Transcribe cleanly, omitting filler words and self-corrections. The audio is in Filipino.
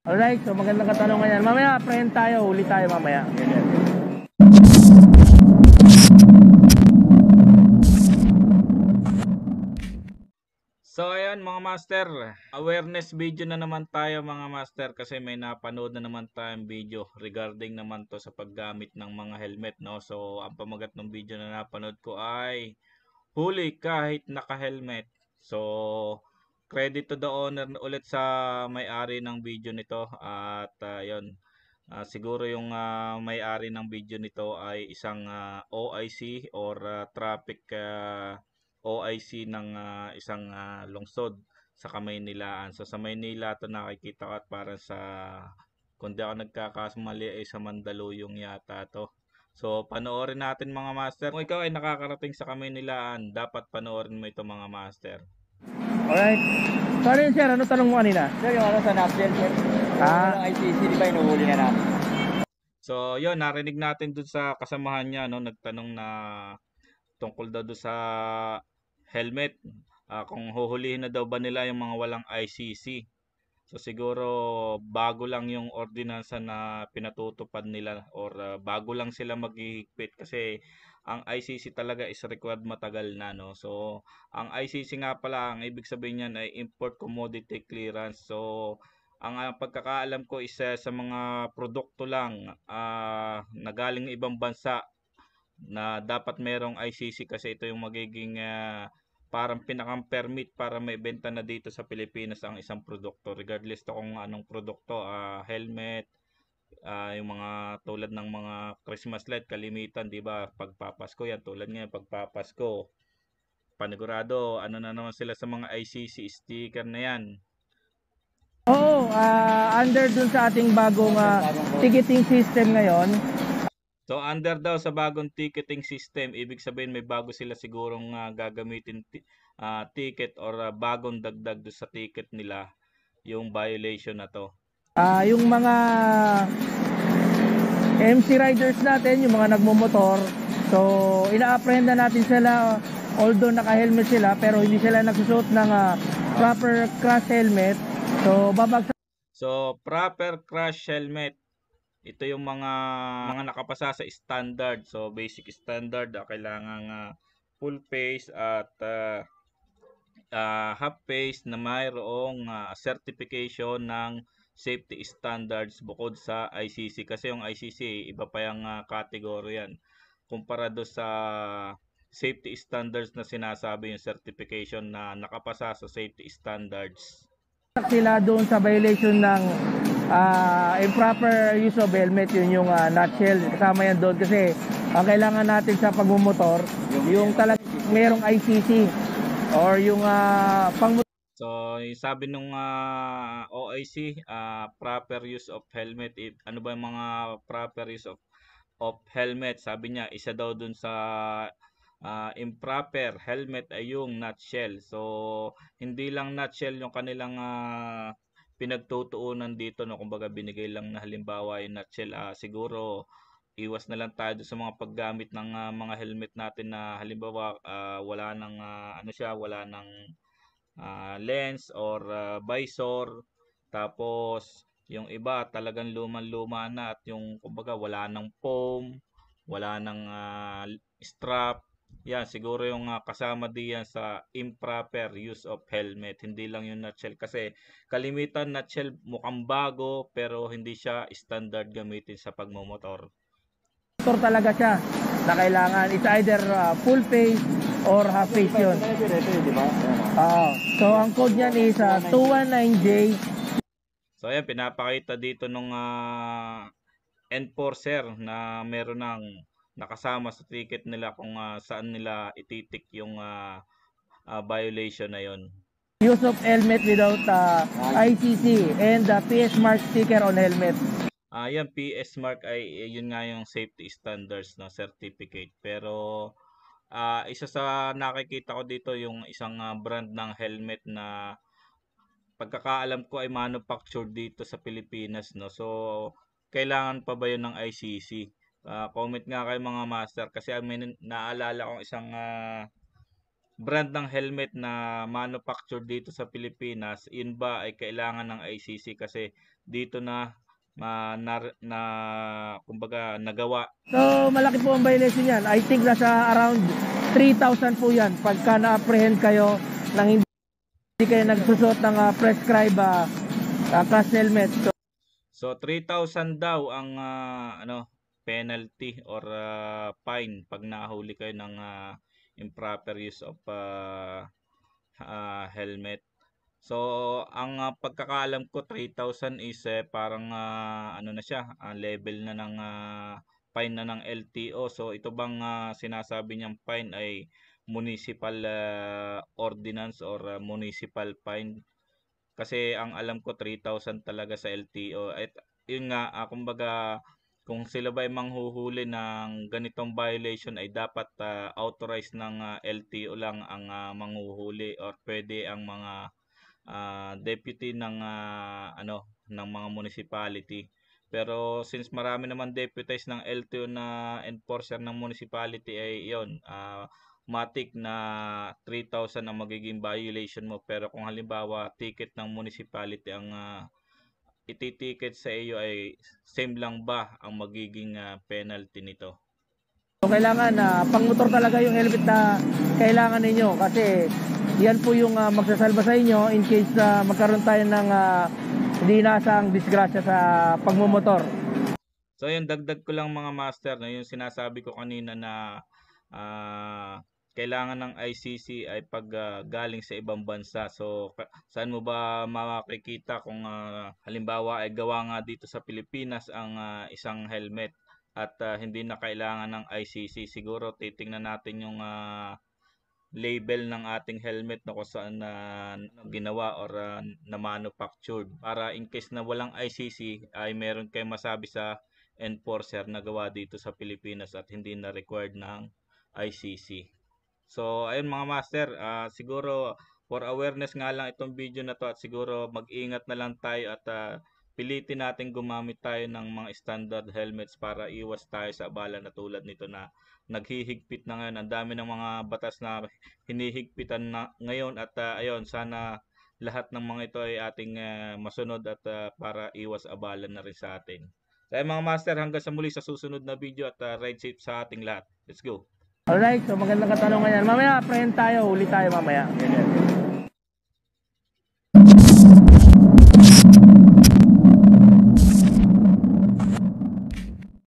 Alright, so magandang katanungan yan. Mamaya, friend tayo, huli tayo mamaya. Ganyan. So ayan mga master, awareness video na naman tayo mga master kasi may napanood na naman tayong video regarding naman to sa paggamit ng mga helmet, no. So ang pamagat ng video na napanood ko ay huli kahit naka-helmet. So credit to the owner ulit sa may-ari ng video nito at yun. Siguro yung may-ari ng video nito ay isang OIC or traffic OIC ng isang lungsod sa Kamaynilaan. So sa Maynila ito nakikita ko at para sa kung di ako nagkakasmali ay sa Mandaluyong yata to. So panoorin natin mga master. Kung ikaw ay nakakarating sa Kamaynilaan, dapat panoorin mo ito mga master. Alright. So ano yun, sir? Ano tanong mo kanina? Sir, yung ano sa NAPSEL, sir. Yung ICC, di ba inuhuli na natin? So yun, narinig natin dun sa kasamahan niya, no, nagtanong na tungkol daw doon sa helmet. Kung huhulihin na daw ba nila yung mga walang ICC. So siguro bago lang yung ordinansa na pinatutupad nila or bago lang sila maghihigpit kasi ang ICC talaga is required matagal na, no. So ang ICC nga pala ang ibig sabihin niyan ay Import Commodity Clearance. So ang pagkakaalam ko is sa mga produkto lang na galing ibang bansa na dapat merong ICC kasi ito yung magiging parang pinakang permit para maibenta na dito sa Pilipinas ang isang produkto regardless to kung anong produkto, helmet, yung mga tulad ng mga Christmas light kalimitan, 'di ba? Pagpapasko yan, tulad ngayon pagpapasko. Panigurado, ano na naman sila sa mga ICC sticker na yan. Oo, under dun sa ating bagong ticketing system ngayon. So under daw sa bagong ticketing system, ibig sabihin may bago sila sigurong gagamitin ticket or bagong dagdag do sa ticket nila yung violation na to. Yung mga MC riders natin, yung mga nagmumotor, so ina-apprehend na natin sila although naka-helmet sila pero hindi sila nagsusuot ng proper crash helmet. So babagsak. So proper crash helmet, ito yung mga nakapasa sa standard. So basic standard, kailangan full face at half face na mayroong certification ng safety standards bukod sa ICC. Kasi yung ICC, iba pa yung category yan. Kumpara do sa safety standards na sinasabi yung certification na nakapasa sa safety standards. Sila doon sa violation ng improper use of helmet, yun yung nutshell, kasama yan doon kasi ang kailangan natin sa pagmumotor yung talagang merong ICC or yung So sabi nung OIC, proper use of helmet, ano ba yung mga proper use of helmet? Sabi niya isa daw dun sa improper helmet ay yung nutshell. So hindi lang nutshell yung kanilang pinagtutuunan dito, no, kumbaga binigay lang na halimbawa yung nutshell. Siguro iwas na lang tayo sa mga paggamit ng mga helmet natin na halimbawa wala nang wala nang lens or visor, tapos yung iba talagang luman-luma na at yung kumbaga wala nang foam, wala nang strap. Yan, siguro yung kasama diyan sa improper use of helmet. Hindi lang yung nutshell kasi kalimitan nutshell mukhang bago pero hindi siya standard gamitin sa pagmomotor. motor talaga siya na kailangan. It's either full face or half face yun. So ang code niyan is 219J. So ayan, pinapakita dito nung enforcer na meron ng nakasama sa ticket nila kung saan nila ititik yung violation na yon. Use of helmet without ICC and the PS mark sticker on helmet. Yan, PS mark ay yun nga yung safety standards na certificate. Pero isa sa nakikita ko dito yung isang brand ng helmet na pagkakaalam ko ay manufactured dito sa Pilipinas, no. So kailangan pa ba yun ng ICC? Comment nga kayo mga master kasi may naalala kong isang brand ng helmet na manufactured dito sa Pilipinas, yun ba ay kailangan ng ICC kasi dito na kumbaga nagawa. So, malaki po ang violation yan. I think nasa around 3,000 po yan pagka na-apprehend kayo nang hindi kayo nagsusot ng prescribed crash helmet. So 3,000 daw ang penalty or fine pag nahuli kayo ng improper use of helmet. So ang pagkakaalam ko 3,000 is parang ano na siya, level na ng fine na ng LTO. So ito bang sinasabi niyang fine ay municipal ordinance or municipal fine? Kasi ang alam ko 3,000 talaga sa LTO. At yun nga, kumbaga kung sila ba ay manghuhuli ng ganitong violation ay dapat authorized ng LTO lang ang manghuhuli or pwede ang mga deputy ng ng mga municipality. Pero since marami naman deputies ng LTO na enforcer ng municipality ay yon, matik na 3,000 ang magiging violation mo. Pero kung halimbawa ticket ng municipality ang ititicket sa iyo ay same lang ba ang magiging penalty nito? So kailangan pang-motor talaga yung helmet na kailangan ninyo kasi yan po yung magsasalba sa inyo in case magkaroon tayo ng hindi inaasang disgrasya sa pagmumotor. So yun, dagdag ko lang mga master na yung sinasabi ko kanina na kailangan ng ICC ay pag galing sa ibang bansa. So saan mo ba makikita kung halimbawa ay gawa nga dito sa Pilipinas ang isang helmet at hindi na kailangan ng ICC? Siguro titingnan natin yung label ng ating helmet na kung saan ginawa or na manufactured para in case na walang ICC ay meron kayong masabi sa enforcer na gawa dito sa Pilipinas at hindi na required ng ICC. So ayun mga master, siguro for awareness nga lang itong video na to at siguro mag-ingat na lang tayo at pilitin natin gumamit tayo ng mga standard helmets para iwas tayo sa abala na tulad nito na naghihigpit na ngayon. Ang dami ng mga batas na hinihigpitan na ngayon at ayun, sana lahat ng mga ito ay ating masunod at para iwas abala na rin sa atin. So ayun mga master, hanggang sa muli sa susunod na video at ride safe sa ating lahat. Let's go! Alright, so magandang katanungan yan. Mamaya, friend tayo, huli tayo mamaya. Ganyan.